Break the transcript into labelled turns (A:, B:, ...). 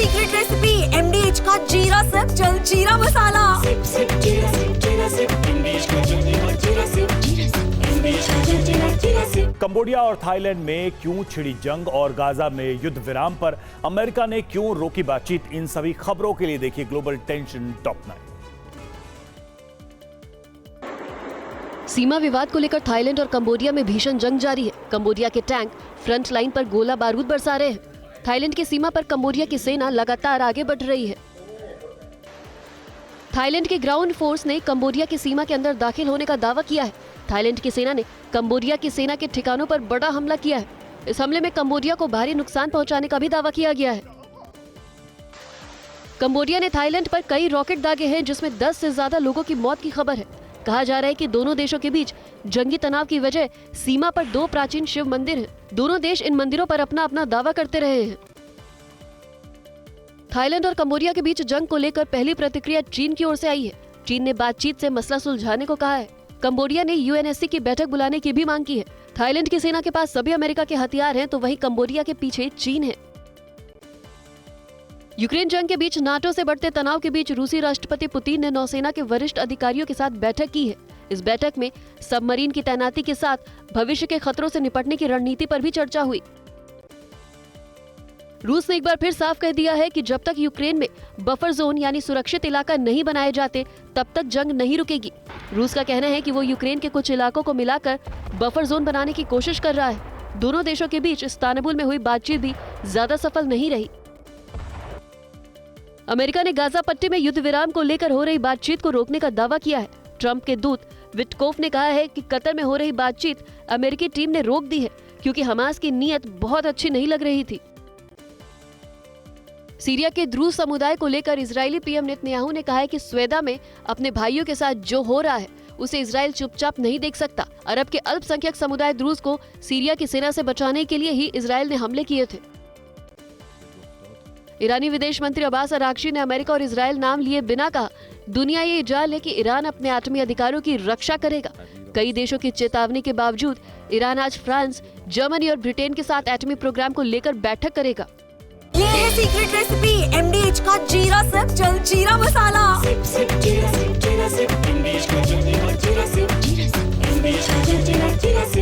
A: Secret recipe MDH का जीरा SIP jaljeera मसाला।
B: SIP SIP जीरा सिप MDH का जलजीरा जीरा सिप MDH का जलजीरा जीरा सिप।
C: कंबोडिया और थाईलैंड में क्यों छिड़ी जंग और गाजा में युद्ध विराम पर अमेरिका ने क्यों रोकी बातचीत, इन सभी खबरों के लिए देखिए ग्लोबल टेंशन टॉप 9।
D: सीमा विवाद को लेकर थाईलैंड और कंबोडिया में भीषण जंग जारी है। कंबोडिया के टैंक फ्रंट लाइन पर गोला बारूद बरसा रहे हैं। थाईलैंड की सीमा पर कंबोडिया की सेना लगातार आगे बढ़ रही है। थाईलैंड की ग्राउंड फोर्स ने कंबोडिया की सीमा के अंदर दाखिल होने का दावा किया है। थाईलैंड की सेना ने कंबोडिया की सेना के ठिकानों पर बड़ा हमला किया है। इस हमले में कंबोडिया को भारी नुकसान पहुंचाने का भी दावा किया गया है। कंबोडिया ने थाईलैंड पर कई रॉकेट दागे हैं, जिसमें 10 से ज्यादा लोगों की मौत की खबर है। कहा जा रहा है कि दोनों देशों के बीच जंगी तनाव की वजह सीमा पर 2 प्राचीन शिव मंदिर हैं। दोनों देश इन मंदिरों पर अपना अपना दावा करते रहे हैं। थाईलैंड और कंबोडिया के बीच जंग को लेकर पहली प्रतिक्रिया चीन की ओर से आई है। चीन ने बातचीत से मसला सुलझाने को कहा है। कंबोडिया ने UNSC की बैठक बुलाने की भी मांग की है। थाईलैंड की सेना के पास सभी अमेरिका के हथियार हैं, तो वहीं कंबोडिया के पीछे चीन है। यूक्रेन जंग के बीच नाटो से बढ़ते तनाव के बीच रूसी राष्ट्रपति पुतिन ने नौसेना के वरिष्ठ अधिकारियों के साथ बैठक की है। इस बैठक में सबमरीन की तैनाती के साथ भविष्य के खतरों से निपटने की रणनीति पर भी चर्चा हुई। रूस ने एक बार फिर साफ कह दिया है कि जब तक यूक्रेन में बफर जोन यानी सुरक्षित इलाका नहीं बनाए जाते, तब तक जंग नहीं रुकेगी। रूस का कहना है कि वो यूक्रेन के कुछ इलाकों को मिलाकर बफर जोन बनाने की कोशिश कर रहा है। दोनों देशों के बीच इस्तांबुल में हुई बातचीत भी ज्यादा सफल नहीं रही। अमेरिका ने गाजा पट्टी में युद्ध विराम को लेकर हो रही बातचीत को रोकने का दावा किया है। ट्रंप के दूत विटकोफ ने कहा है कि कतर में हो रही बातचीत अमेरिकी टीम ने रोक दी है, क्योंकि हमास की नीयत बहुत अच्छी नहीं लग रही थी। सीरिया के द्रूज समुदाय को लेकर इजरायली PM नेतन्याहू ने कहा है कि स्वेदा में अपने भाइयों के साथ जो हो रहा है उसे इजराइल चुपचाप नहीं देख सकता। अरब के अल्पसंख्यक समुदाय द्रूज को सीरिया की सेना से बचाने के लिए ही इजराइल ने हमले किए थे। ईरानी विदेश मंत्री अब्बास अरागची ने अमेरिका और इजराइल नाम लिए बिना कहा, दुनिया ये जान ले कि ईरान अपने एटमी अधिकारों की रक्षा करेगा। कई देशों की चेतावनी के बावजूद ईरान आज फ्रांस, जर्मनी और ब्रिटेन के साथ एटमी प्रोग्राम को लेकर बैठक करेगा।
A: ये है सीक्रेट रेसिपी MDH का जीरा सिप जलजीरा मसाला।
B: सिप सिप जीरा सिप MDH का जलजीरा जीरा सिप MDH का जलजीरा जीरा सिप।